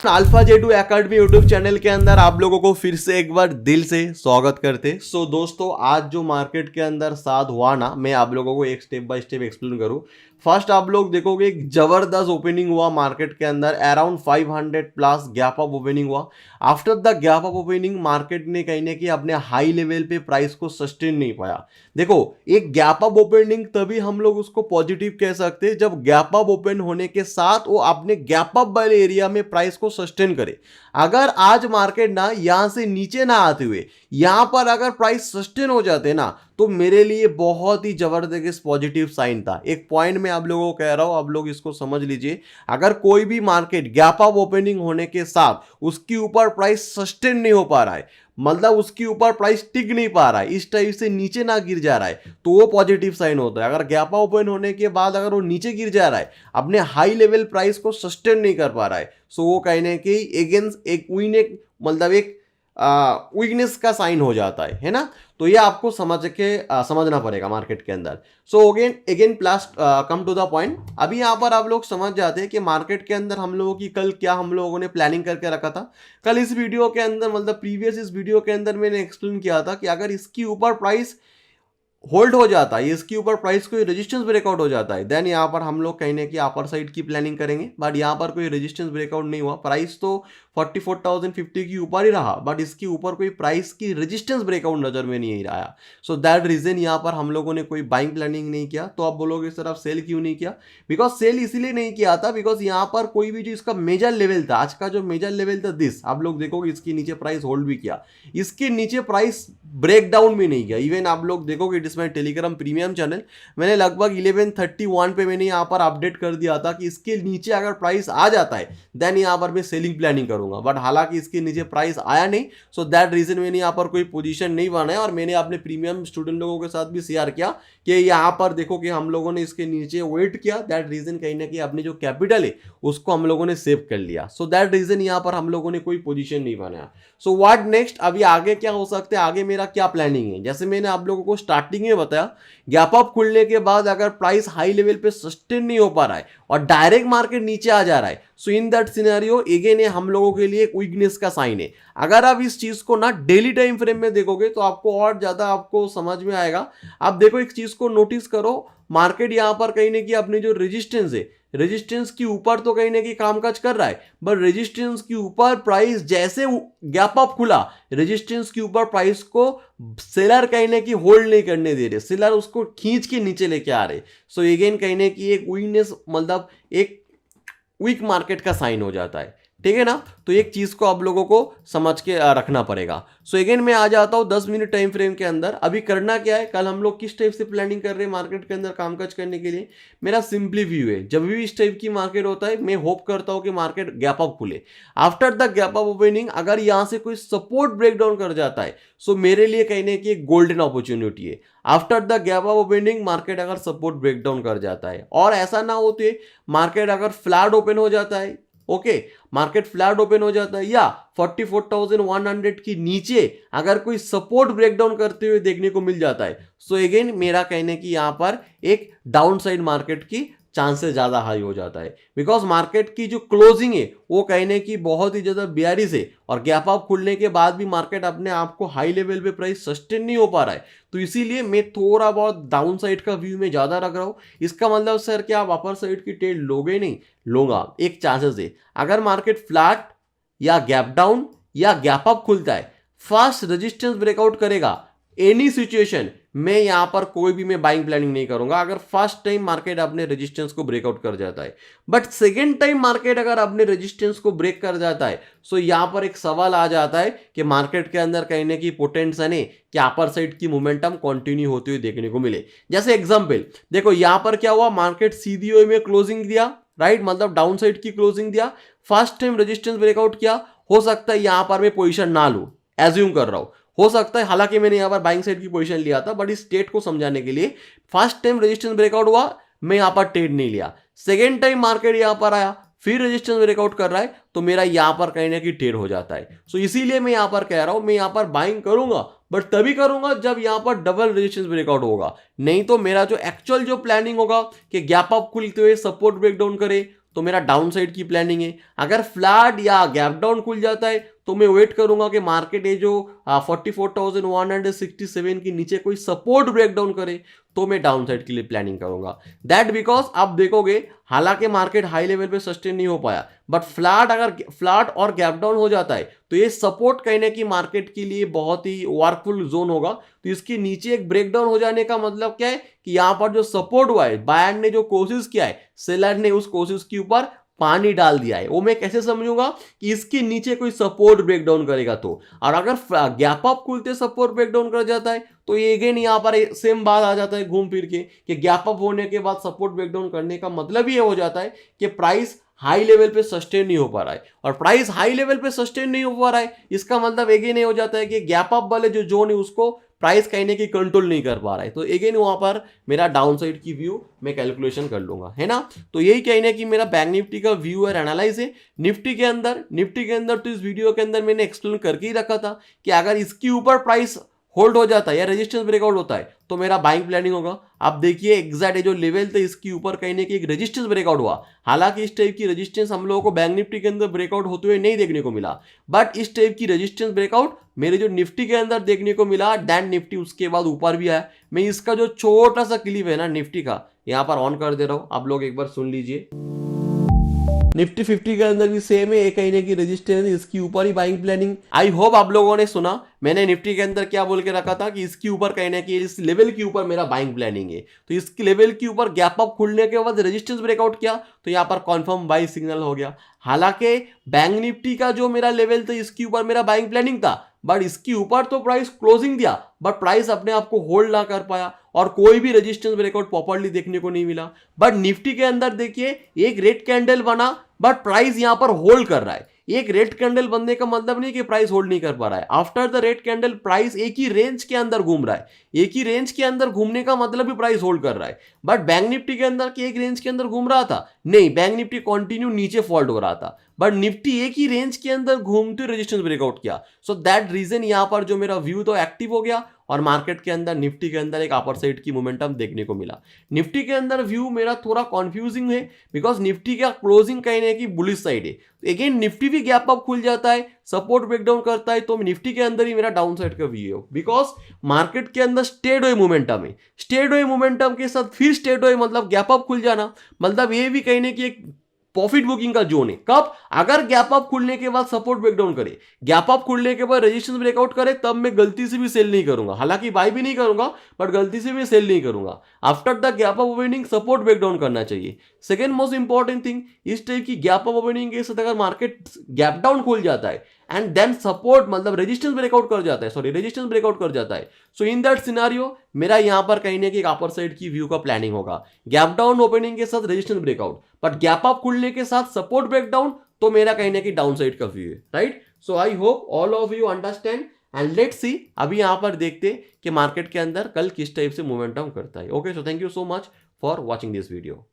Alpha जेडू academy YouTube channel के अंदर आप लोगों को फिर से एक बार दिल से स्वागत करते। दोस्तों आज जो मार्केट के अंदर साथ हुआ ना, मैं आप लोगों को एक स्टेप बाय स्टेप एक्सप्लेन करूं। फर्स्ट आप लोग देखोगे एक जबरदस्त ओपनिंग हुआ मार्केट के अंदर, around 500 plus gap up opening हुआ। After the gap up opening market ने कहीं ना कहीं अपने हाई लेवल पे प्राइस को सस्टेन नहीं पाया। देखो एक गैप अप ओपनिंग तभी हम लोग उसको पॉजिटिव कह सकते हैं जब गैप अप ओपन होने के साथ वो अपने गैप अप वाले एरिया में प्राइस को सस्टेन करे। अगर आज मार्केट ना यहां से नीचे ना आते हुए यहां पर अगर प्राइस सस्टेन हो जाते ना, तो मेरे लिए बहुत ही जबरदस्त पॉजिटिव साइन था। एक पॉइंट मैं आप लोगों को कह रहा हूं, आप लोग इसको समझ लीजिए। अगर कोई भी मार्केट गैप अप ओपनिंग होने के साथ उसके ऊपर प्राइस सस्टेन नहीं हो पा रहा है, मतलब उसके ऊपर प्राइस टिक नहीं पा रहा है, इस टाइप से नीचे ना गिर जा रहा है, तो वो पॉजिटिव साइन होता है। अगर गैप अप ओपन होने के बाद अगर वो नीचे गिर जा रहा है, अपने हाई लेवल प्राइस को सस्टेन नहीं कर पा रहा है, सो वो कहने की अगेंस्ट एक मतलब एक वीकनेस का साइन हो जाता है ना। तो ये आपको समझना पड़ेगा मार्केट के अंदर। So again plus come to the point. अभी यहाँ पर आप लोग समझ जाते हैं कि मार्केट के अंदर हम लोगों की कल क्या हम लोगों ने प्लानिंग करके रखा था। कल इस वीडियो के अंदर मतलब प्रीवियस इस वीडियो के अंदर मैंने एक्सप्लेन किया था कि अगर इसके ऊपर प्राइस होल्ड हो जाता है, इसके ऊपर प्राइस कोई रेजिस्टेंस ब्रेकआउट हो जाता है, देन यहाँ पर हम लोग कहने की अपर साइड की प्लानिंग करेंगे। बट यहाँ पर कोई रेजिस्टेंस ब्रेकआउट नहीं हुआ, प्राइस तो 44,050 की ऊपर ही रहा, बट इसके ऊपर कोई प्राइस की रेजिस्टेंस ब्रेकआउट नजर में नहीं आया। सो दैट रीजन यहाँ पर हम लोगों ने कोई बाइंग प्लानिंग नहीं किया। तो आप बोलोगे इस तरफ सेल क्यों नहीं किया? बिकॉज सेल इसीलिए नहीं किया था बिकॉज यहाँ पर कोई भी जो इसका मेजर लेवल था, आज का जो मेजर लेवल था दिस, आप लोग देखोगे इसके नीचे प्राइस होल्ड भी किया, इसके नीचे प्राइस ब्रेक डाउन भी नहीं किया। इवन आप लोग देखोगे it is my Telegram premium channel, मैंने लगभग 11:31 पे मैंने यहाँ पर अपडेट कर दिया था कि इसके नीचे अगर प्राइस आ जाता है देन यहाँ पर मैं सेलिंग प्लानिंग करूंगा। बट हालांकि इसके नीचे प्राइस आया नहीं, सो दैट रीजन मैंने यहाँ पर कोई पोजीशन नहीं बनाया। और मैंने अपने प्रीमियम स्टूडेंट लोगों के साथ भी शेयर किया कि यहाँ पर देखो कि हम लोगों ने इसके नीचे वेट किया, दैट रीजन कहीं ना कहीं अपनी जो कैपिटल है उसको हम लोगों ने सेव कर लिया। सो दैट रीजन यहाँ पर हम लोगों ने कोई पोजीशन नहीं बनाया। सो व्हाट नेक्स्ट, अभी आगे क्या हो सकता है, आगे मेरा क्या प्लानिंग है। जैसे मैंने आप लोगों को स्टार्टिंग में बताया, गैप अप खुलने के बाद अगर प्राइस हाई लेवल पे सस्टेन नहीं हो पा रहा है और डायरेक्ट मार्केट नीचे आ जा रहा है, सो इन दैट सिनेरियो अगेन ये हम लोगों के लिए एक वीकनेस का साइन है। अगर आप इस चीज को ना डेली टाइम फ्रेम में देखोगे तो आपको और ज्यादा आपको समझ में आएगा। आप देखो एक चीज को नोटिस करो, मार्केट यहां पर कहीं ना कहीं अपनी जो रेजिस्टेंस है, रेजिस्टेंस के ऊपर तो कहीं ना कहीं कामकाज कर रहा है, बट रेजिस्टेंस के ऊपर प्राइस जैसे गैप अप खुला, रेजिस्टेंस के ऊपर प्राइस को सेलर कहीं ना कहीं होल्ड नहीं करने दे रहे, सेलर उसको खींच के नीचे लेके आ रहे। सो अगेन कहीं ना कहीं एक वीकनेस मतलब एक वीक मार्केट का साइन हो जाता है, ठीक है ना। तो एक चीज को आप लोगों को समझ के रखना पड़ेगा। सो अगेन मैं आ जाता हूं 10 मिनट टाइम फ्रेम के अंदर। अभी करना क्या है, कल हम लोग किस टाइप से प्लानिंग कर रहे हैं मार्केट के अंदर कामकाज करने के लिए। मेरा सिंपली व्यू है, जब भी इस टाइप की मार्केट होता है मैं होप करता हूं कि मार्केट गैप अप खुले। After the gap up opening अगर यहां से कोई सपोर्ट ब्रेकडाउन कर जाता है, सो मेरे लिए कहने की एक गोल्डन अपॉर्चुनिटी है। After the gap up opening market अगर सपोर्ट ब्रेकडाउन कर जाता है और ऐसा ना होते मार्केट अगर फ्लैट ओपन हो जाता है, ओके मार्केट फ्लैट ओपन हो जाता है या 44,100 की नीचे अगर कोई सपोर्ट ब्रेकडाउन करते हुए देखने को मिल जाता है, सो अगेन मेरा कहने की यहां पर एक डाउनसाइड मार्केट की चांसेस ज्यादा हाई हो जाता है। बिकॉज मार्केट की जो क्लोजिंग है वो कहने की बहुत ही ज्यादा बेयरिश है और गैप अप खुलने के बाद भी मार्केट अपने आप को हाई लेवल पे प्राइस सस्टेन नहीं हो पा रहा है। तो इसीलिए मैं थोड़ा बहुत डाउन साइड का व्यू में ज्यादा रख रहा हूं। इसका मतलब सर क्या आप अपर साइड की ट्रेड लोगे? नहीं लूंगा, एक चांसेस है। अगर मार्केट फ्लैट या गैप डाउन या गैप अप खुलता है, फास्ट रेजिस्टेंस ब्रेकआउट करेगा, एनी सिचुएशन मैं यहां पर कोई भी मैं बाइंग प्लानिंग नहीं करूंगा अगर फर्स्ट टाइम मार्केट अपने रेजिस्टेंस को ब्रेकआउट कर जाता है। बट सेकेंड टाइम मार्केट अगर अपने रेजिस्टेंस को ब्रेक कर जाता है, सो यहां पर एक सवाल आ जाता है कि मार्केट के अंदर कहने की पोटेंशियल है कि अपर साइड की मोमेंटम कंटिन्यू होते हुए देखने को मिले। जैसे एग्जांपल देखो, यहां पर क्या हुआ, मार्केट सीडीओ में क्लोजिंग दिया, राइट, मतलब डाउन साइड की क्लोजिंग दिया, फर्स्ट टाइम रेजिस्टेंस ब्रेकआउट किया। हो सकता है यहां पर मैं पोजीशन ना लूं, एज्यूम कर रहा हूं, हो सकता है, हालांकि मैंने यहां पर बाइंग साइड की पोजीशन लिया था, बट इस स्टेट को समझाने के लिए फर्स्ट टाइम रेजिस्टेंस ब्रेकआउट हुआ, मैं यहां पर ट्रेड नहीं लिया। सेकेंड टाइम मार्केट यहां पर आया, फिर रेजिस्टेंस ब्रेकआउट कर रहा है, तो मेरा यहां पर कहीं ना कहीं ट्रेड हो जाता है। सो इसीलिए मैं यहां पर कह रहा हूं मैं यहां पर बाइंग करूंगा, बट तभी करूंगा जब यहां पर डबल रेजिस्टेंस ब्रेकआउट होगा। नहीं तो मेरा जो एक्चुअल जो प्लानिंग होगा कि गैप अप खुलते हुए सपोर्ट ब्रेकडाउन करे, तो मेरा डाउन साइड की प्लानिंग है। अगर फ्लैट या गैप डाउन खुल जाता है तो मैं वेट करूंगा कि मार्केट ये जो 44,167 के नीचे कोई सपोर्ट ब्रेकडाउन करे तो मैं डाउन साइड के लिए प्लानिंग करूंगा। दैट बिकॉज आप देखोगे हालांकि मार्केट हाई लेवल पे सस्टेन नहीं हो पाया, बट फ्लैट और गैप डाउन हो जाता है तो ये सपोर्ट कहने की मार्केट के लिए बहुत ही वर्कफुल जोन होगा। तो इसके नीचे एक ब्रेकडाउन हो जाने का मतलब क्या है कि यहां पर जो सपोर्ट हुआ है, बायर ने जो कोशिश किया है, सेलर ने उस कोशिश के ऊपर पानी डाल दिया है। वो मैं कैसे समझूंगा कि इसके नीचे कोई सपोर्ट ब्रेकडाउन करेगा तो, और अगर गैप अप खुलते सपोर्ट ब्रेकडाउन कर जाता है तो ये अगेन यहां पर सेम बात आ जाता है घूम फिर के कि गैप अप होने के बाद सपोर्ट ब्रेकडाउन करने का मतलब ये हो जाता है कि प्राइस हाई लेवल पे सस्टेन नहीं हो पा रहा है, और प्राइस हाई लेवल पे सस्टेन नहीं हो पा रहा है इसका मतलब अगेन ये हो जाता है कि गैप अप वाले जो जोन है उसको प्राइस कहने की कंट्रोल नहीं कर पा रहा है। तो अगेन वहां पर मेरा डाउन साइड की व्यू मैं कैलकुलेशन कर लूंगा, है ना। तो यही कहने की मेरा बैंक निफ्टी का व्यू और एनालाइज है। निफ्टी के अंदर तो इस वीडियो के अंदर मैंने एक्सप्लेन करके ही रखा था कि अगर इसके ऊपर प्राइस होल्ड हो जाता है या रेजिस्टेंस ब्रेकआउट होता है तो मेरा बाइंग प्लानिंग होगा। आप देखिए एग्जैक्ट जो लेवल थे इसके ऊपर कहने की एक रेजिस्टेंस ब्रेकआउट हुआ। हालांकि इस टाइप की रेजिस्टेंस हम लोगों को बैंक निफ्टी के अंदर ब्रेकआउट होते हुए नहीं देखने को मिला, बट इस टाइप की रेजिस्टेंस ब्रेकआउट मेरे जो निफ्टी के अंदर देखने को मिला। दैन निफ्टी उसके बाद ऊपर भी आया। मैं इसका जो छोटा सा क्लिप है ना निफ्टी का यहां पर ऑन कर दे रहा हूं, आप लोग एक बार सुन लीजिए। निफ्टी 50 के अंदर भी सेम है, एक महीने की रेजिस्टेंस, इसके ऊपर ही बाइंग प्लानिंग। आई होप आप लोगों ने सुना मैंने निफ्टी के अंदर क्या बोल के रखा था कि इसके ऊपर कहने की इस लेवल के ऊपर मेरा बाइंग प्लानिंग है। तो इस लेवल के ऊपर गैप अप खुलने के बाद रेजिस्टेंस ब्रेकआउट किया तो यहां पर कंफर्म बाई सिग्नल हो गया। हालांकि बैंक निफ्टी का जो मेरा लेवल था इसके ऊपर मेरा बाइंग प्लानिंग था, बट इसके ऊपर तो प्राइस क्लोजिंग दिया बट प्राइस अपने आप को होल्ड ना कर पाया और कोई भी रेजिस्टेंस ब्रेकआउट प्रॉपर्ली देखने को नहीं मिला। बट निफ्टी के अंदर देखिए एक रेड कैंडल बना बट प्राइस यहां पर होल्ड कर रहा है। एक रेड कैंडल बनने का मतलब नहीं कि प्राइस होल्ड नहीं कर पा रहा है। After the red candle price एक ही रेंज के अंदर घूम रहा है। एक ही रेंज के अंदर घूमने का मतलब भी प्राइस होल्ड कर रहा है। बट बैंक निफ्टी के अंदर एक रेंज के अंदर घूम रहा था नहीं, बैंक निफ्टी कंटिन्यू नीचे फॉल्ट हो रहा था, बट निफ्टी एक ही रेंज के अंदर घूमते रेजिस्टेंस ब्रेकआउट किया। सो दैट रीजन यहां पर जो मेरा व्यू तो एक्टिव हो गया और मार्केट के अंदर निफ्टी के अंदर एक अपर साइड की मोमेंटम देखने को मिला। निफ्टी के अंदर व्यू मेरा थोड़ा कंफ्यूजिंग है बिकॉज निफ्टी का क्लोजिंग कहने की बुलिश साइड है। अगेन निफ्टी भी गैप अप खुल जाता है, सपोर्ट ब्रेकडाउन करता है तो निफ्टी के अंदर ही मेरा डाउन साइड का व्यू है बिकॉज मार्केट के अंदर स्टेड हुए मोमेंटम है। स्टेड हुए मोमेंटम के साथ फिर स्टेड हुए मतलब गैप अप खुल जाना, मतलब ये भी कहने की एक प्रॉफिट बुकिंग का जोन है। कब? अगर गैप अप खुलने के बाद सपोर्ट ब्रेकडाउन करे, गैप अप खुलने के बाद रेजिस्टेंस ब्रेकआउट करे, तब मैं गलती से भी सेल नहीं करूंगा। हालांकि बाय भी नहीं करूंगा बट गलती से भी सेल नहीं करूंगा। After the gap up opening support breakdown करना चाहिए। सेकेंड मोस्ट इंपॉर्टेंट थिंग, इस टाइप की गैप अप ओपनिंग के साथ अगर मार्केट गैप डाउन खुल जाता है एंड देन सपोर्ट मतलब रेजिस्टेंस ब्रेकआउट कर जाता है, रेजिस्टेंस ब्रेकआउट कर जाता है, सो इन दैट सिनेरियो मेरा यहां पर कहीं ना कहीं अपर साइड की व्यू का प्लानिंग होगा। गैप डाउन ओपनिंग के साथ resistance breakout, but gap up खुलने के साथ सपोर्ट ब्रेकडाउन, तो मेरा कहीं ना कहीं डाउन साइड का व्यू है, right. So I hope all of you understand and let's see अभी यहां पर देखते कि मार्केट के अंदर कल किस टाइप से मोमेंटम करता है। Okay, so thank you so much for watching this video.